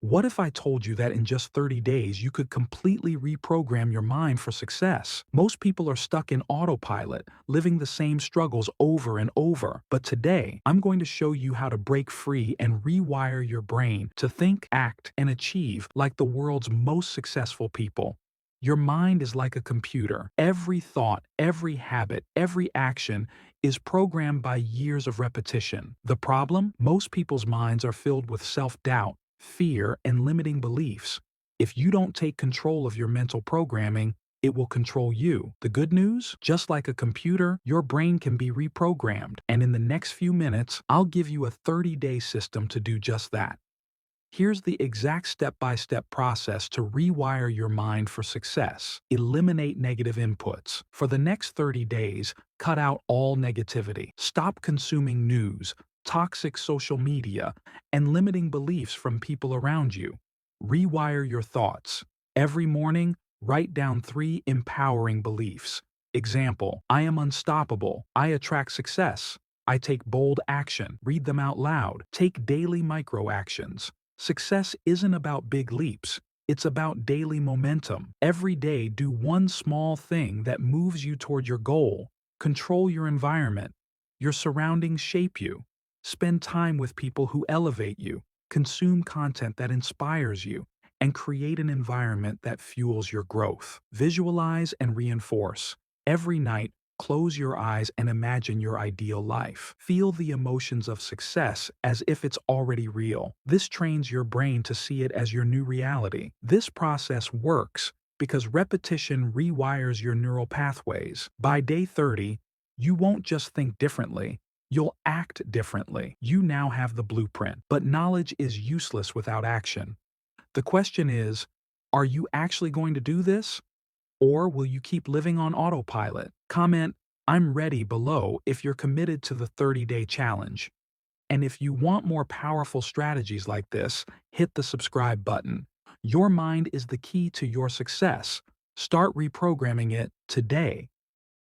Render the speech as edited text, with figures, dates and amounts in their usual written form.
What if I told you that in just 30 days you could completely reprogram your mind for success? Most people are stuck in autopilot, living the same struggles over and over. But today, I'm going to show you how to break free and rewire your brain to think, act, and achieve like the world's most successful people. Your mind is like a computer. Every thought, every habit, every action is programmed by years of repetition. The problem? Most people's minds are filled with self-doubt, fear, and limiting beliefs. If you don't take control of your mental programming, it will control you. The good news? Just like a computer, your brain can be reprogrammed. And in the next few minutes, I'll give you a 30-day system to do just that. Here's the exact step-by-step process to rewire your mind for success. Eliminate negative inputs. For the next 30 days, cut out all negativity. Stop consuming news, toxic social media, and limiting beliefs from people around you. Rewire your thoughts. Every morning, write down 3 empowering beliefs. Example, I am unstoppable. I attract success. I take bold action. Read them out loud. Take daily micro actions. Success isn't about big leaps. It's about daily momentum. Every day, do one small thing that moves you toward your goal. Control your environment. Your surroundings shape you. Spend time with people who elevate you. Consume content that inspires you. And create an environment that fuels your growth. Visualize and reinforce. Every night, close your eyes and imagine your ideal life. Feel the emotions of success as if it's already real. This trains your brain to see it as your new reality. This process works because repetition rewires your neural pathways. By day 30, you won't just think differently, you'll act differently. You now have the blueprint. But knowledge is useless without action. The question is, are you actually going to do this? Or will you keep living on autopilot? Comment, I'm ready below if you're committed to the 30-day challenge. And if you want more powerful strategies like this, hit the subscribe button. Your mind is the key to your success. Start reprogramming it today.